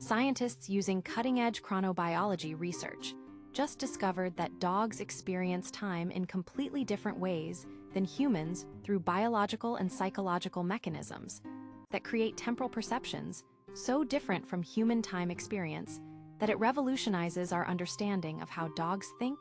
Scientists using cutting-edge chronobiology research just discovered that dogs experience time in completely different ways than humans through biological and psychological mechanisms that create temporal perceptions so different from human time experience that it revolutionizes our understanding of how dogs think,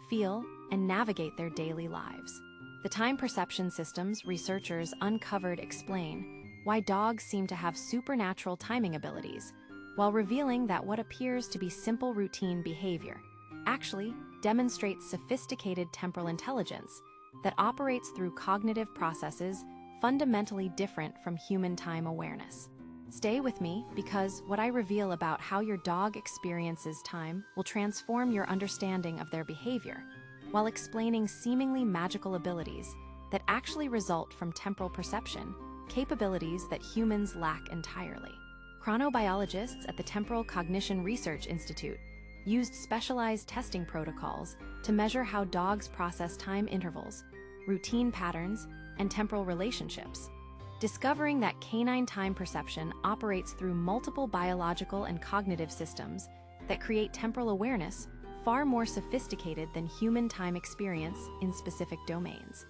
feel, and navigate their daily lives. The time perception systems researchers uncovered explain why dogs seem to have supernatural timing abilities, while revealing that what appears to be simple routine behavior actually demonstrates sophisticated temporal intelligence that operates through cognitive processes fundamentally different from human time awareness. Stay with me because what I reveal about how your dog experiences time will transform your understanding of their behavior, while explaining seemingly magical abilities that actually result from temporal perception, capabilities that humans lack entirely. Chronobiologists at the Temporal Cognition Research Institute used specialized testing protocols to measure how dogs process time intervals, routine patterns, and temporal relationships, discovering that canine time perception operates through multiple biological and cognitive systems that create temporal awareness far more sophisticated than human time experience in specific domains.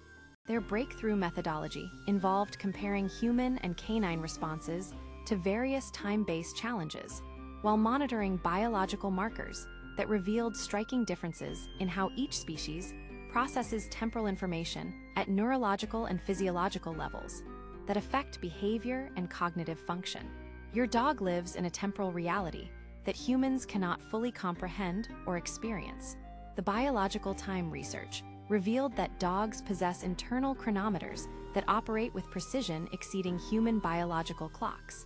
Their breakthrough methodology involved comparing human and canine responses to various time-based challenges, while monitoring biological markers that revealed striking differences in how each species processes temporal information at neurological and physiological levels that affect behavior and cognitive function. Your dog lives in a temporal reality that humans cannot fully comprehend or experience. The biological time research revealed that dogs possess internal chronometers that operate with precision exceeding human biological clocks,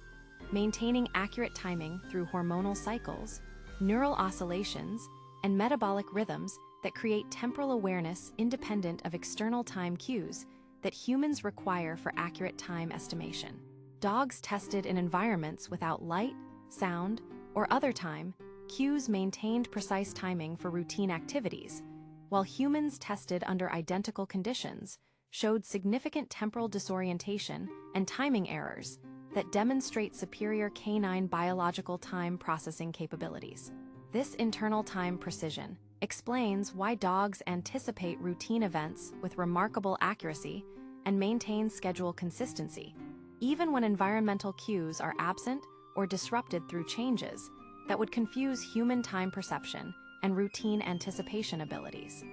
maintaining accurate timing through hormonal cycles, neural oscillations, and metabolic rhythms that create temporal awareness independent of external time cues that humans require for accurate time estimation. Dogs tested in environments without light, sound, or other time cues maintained precise timing for routine activities, while humans tested under identical conditions showed significant temporal disorientation and timing errors that demonstrate superior canine biological time processing capabilities. This internal time precision explains why dogs anticipate routine events with remarkable accuracy and maintain schedule consistency, even when environmental cues are absent or disrupted through changes that would confuse human time perception and routine anticipation abilities.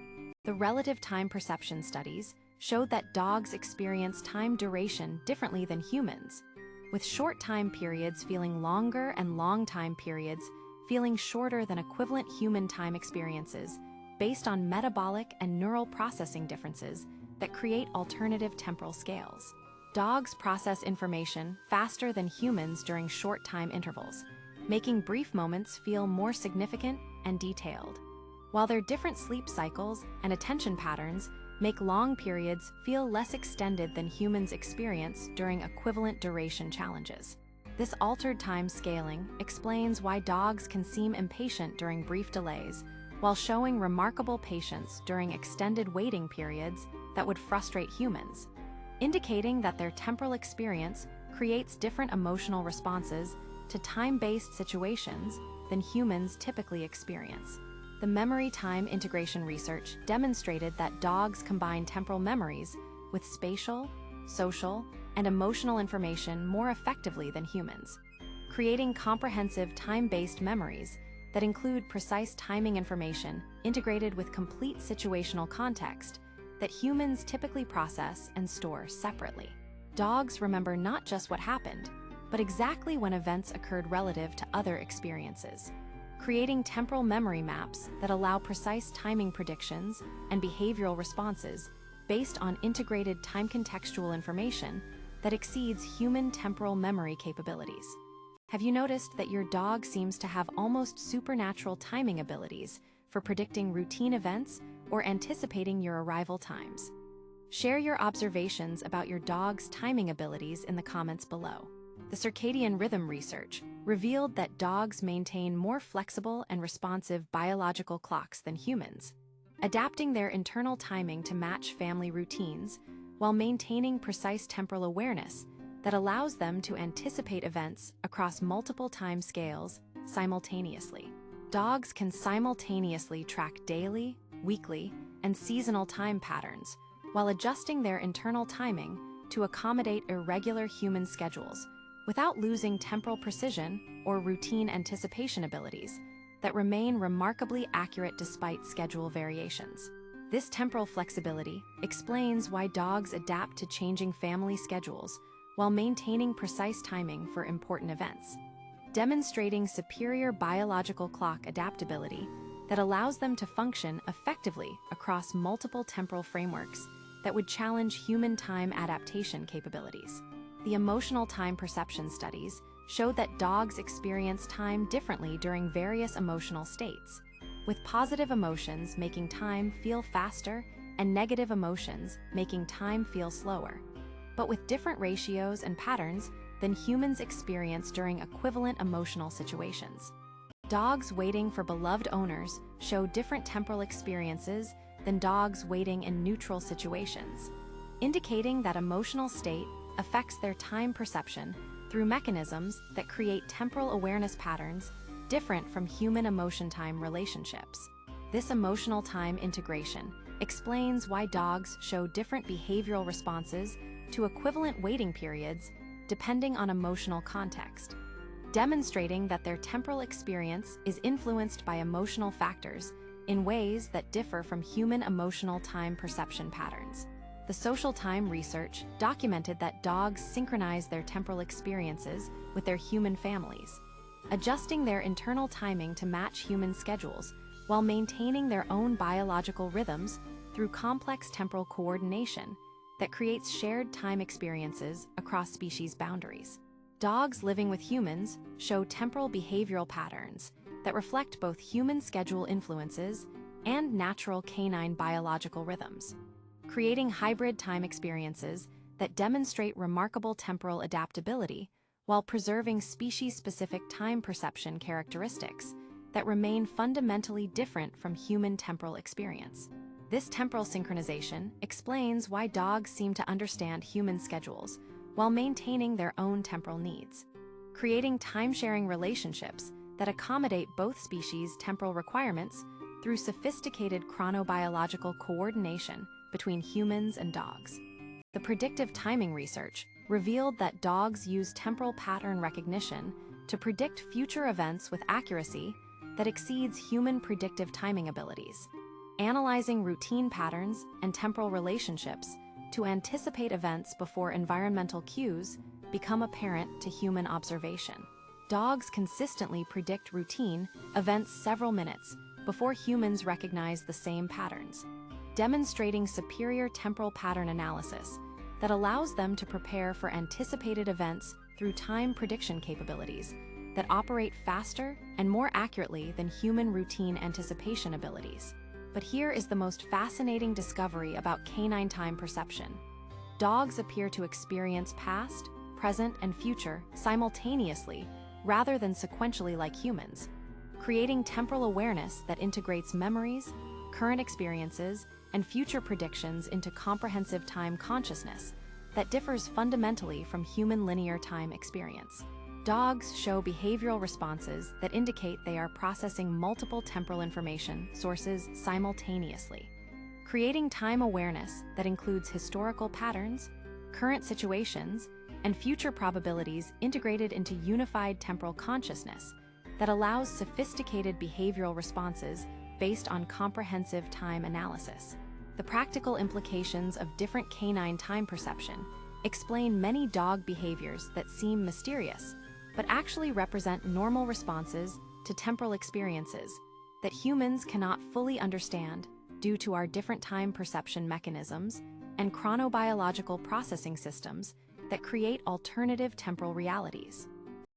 The relative time perception studies showed that dogs experience time duration differently than humans, with short time periods feeling longer and long time periods feeling shorter than equivalent human time experiences based on metabolic and neural processing differences that create alternative temporal scales. Dogs process information faster than humans during short time intervals, making brief moments feel more significant and detailed, while their different sleep cycles and attention patterns make long periods feel less extended than humans experience during equivalent duration challenges. This altered time scaling explains why dogs can seem impatient during brief delays, while showing remarkable patience during extended waiting periods that would frustrate humans, indicating that their temporal experience creates different emotional responses to time-based situations than humans typically experience. The memory-time integration research demonstrated that dogs combine temporal memories with spatial, social, and emotional information more effectively than humans, creating comprehensive time-based memories that include precise timing information integrated with complete situational context that humans typically process and store separately. Dogs remember not just what happened, but exactly when events occurred relative to other experiences, creating temporal memory maps that allow precise timing predictions and behavioral responses based on integrated time-contextual information that exceeds human temporal memory capabilities. Have you noticed that your dog seems to have almost supernatural timing abilities for predicting routine events or anticipating your arrival times? Share your observations about your dog's timing abilities in the comments below. The circadian rhythm research revealed that dogs maintain more flexible and responsive biological clocks than humans, adapting their internal timing to match family routines while maintaining precise temporal awareness that allows them to anticipate events across multiple time scales simultaneously. Dogs can simultaneously track daily, weekly, and seasonal time patterns while adjusting their internal timing to accommodate irregular human schedules without losing temporal precision or routine anticipation abilities that remain remarkably accurate despite schedule variations. This temporal flexibility explains why dogs adapt to changing family schedules while maintaining precise timing for important events, demonstrating superior biological clock adaptability that allows them to function effectively across multiple temporal frameworks that would challenge human time adaptation capabilities. The emotional time perception studies showed that dogs experience time differently during various emotional states, with positive emotions making time feel faster and negative emotions making time feel slower, but with different ratios and patterns than humans experience during equivalent emotional situations. Dogs waiting for beloved owners show different temporal experiences than dogs waiting in neutral situations, indicating that emotional state affects their time perception through mechanisms that create temporal awareness patterns different from human emotion-time relationships. This emotional time integration explains why dogs show different behavioral responses to equivalent waiting periods depending on emotional context, demonstrating that their temporal experience is influenced by emotional factors in ways that differ from human emotional time perception patterns. The social time research documented that dogs synchronize their temporal experiences with their human families, adjusting their internal timing to match human schedules while maintaining their own biological rhythms through complex temporal coordination that creates shared time experiences across species boundaries. Dogs living with humans show temporal behavioral patterns that reflect both human schedule influences and natural canine biological rhythms, creating hybrid time experiences that demonstrate remarkable temporal adaptability while preserving species-specific time perception characteristics that remain fundamentally different from human temporal experience. This temporal synchronization explains why dogs seem to understand human schedules while maintaining their own temporal needs, creating time-sharing relationships that accommodate both species' temporal requirements through sophisticated chronobiological coordination between humans and dogs. The predictive timing research revealed that dogs use temporal pattern recognition to predict future events with accuracy that exceeds human predictive timing abilities, analyzing routine patterns and temporal relationships to anticipate events before environmental cues become apparent to human observation. Dogs consistently predict routine events several minutes before humans recognize the same patterns, demonstrating superior temporal pattern analysis that allows them to prepare for anticipated events through time prediction capabilities that operate faster and more accurately than human routine anticipation abilities. But here is the most fascinating discovery about canine time perception. Dogs appear to experience past, present, and future simultaneously rather than sequentially like humans, creating temporal awareness that integrates memories, current experiences, and future predictions into comprehensive time consciousness that differs fundamentally from human linear time experience. Dogs show behavioral responses that indicate they are processing multiple temporal information sources simultaneously, creating time awareness that includes historical patterns, current situations, and future probabilities integrated into unified temporal consciousness that allows sophisticated behavioral responses based on comprehensive time analysis. The practical implications of different canine time perception explain many dog behaviors that seem mysterious, but actually represent normal responses to temporal experiences that humans cannot fully understand due to our different time perception mechanisms and chronobiological processing systems that create alternative temporal realities.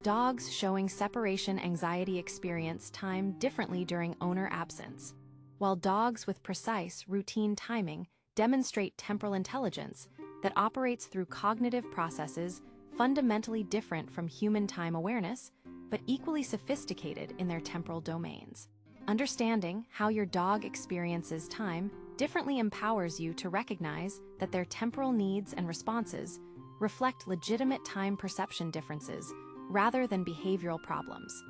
Dogs showing separation anxiety experience time differently during owner absence, while dogs with precise, routine timing demonstrate temporal intelligence that operates through cognitive processes fundamentally different from human time awareness, but equally sophisticated in their temporal domains. Understanding how your dog experiences time differently empowers you to recognize that their temporal needs and responses reflect legitimate time perception differences rather than behavioral problems.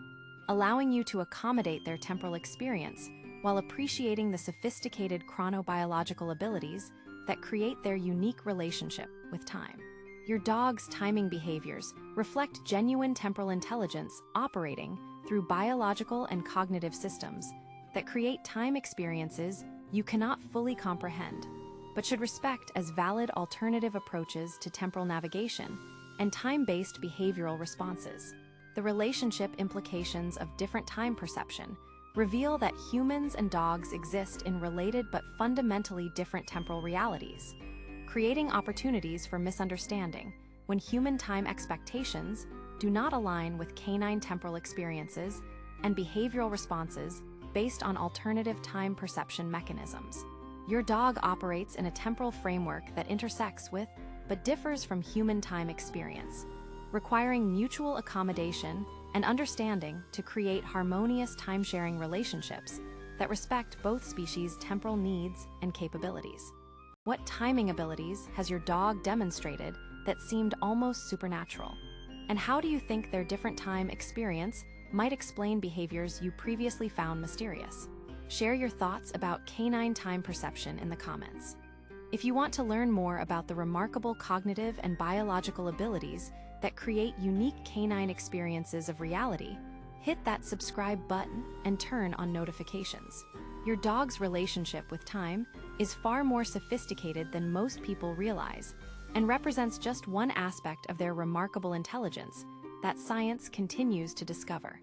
allowing you to accommodate their temporal experience while appreciating the sophisticated chronobiological abilities that create their unique relationship with time. Your dog's timing behaviors reflect genuine temporal intelligence operating through biological and cognitive systems that create time experiences you cannot fully comprehend, but should respect as valid alternative approaches to temporal navigation and time-based behavioral responses. The relationship implications of different time perception reveal that humans and dogs exist in related but fundamentally different temporal realities, creating opportunities for misunderstanding when human time expectations do not align with canine temporal experiences and behavioral responses based on alternative time perception mechanisms. Your dog operates in a temporal framework that intersects with but differs from human time experience, requiring mutual accommodation and understanding to create harmonious time-sharing relationships that respect both species' temporal needs and capabilities. What timing abilities has your dog demonstrated that seemed almost supernatural? And how do you think their different time experience might explain behaviors you previously found mysterious? Share your thoughts about canine time perception in the comments. If you want to learn more about the remarkable cognitive and biological abilities that create unique canine experiences of reality, hit that subscribe button and turn on notifications. Your dog's relationship with time is far more sophisticated than most people realize and represents just one aspect of their remarkable intelligence that science continues to discover.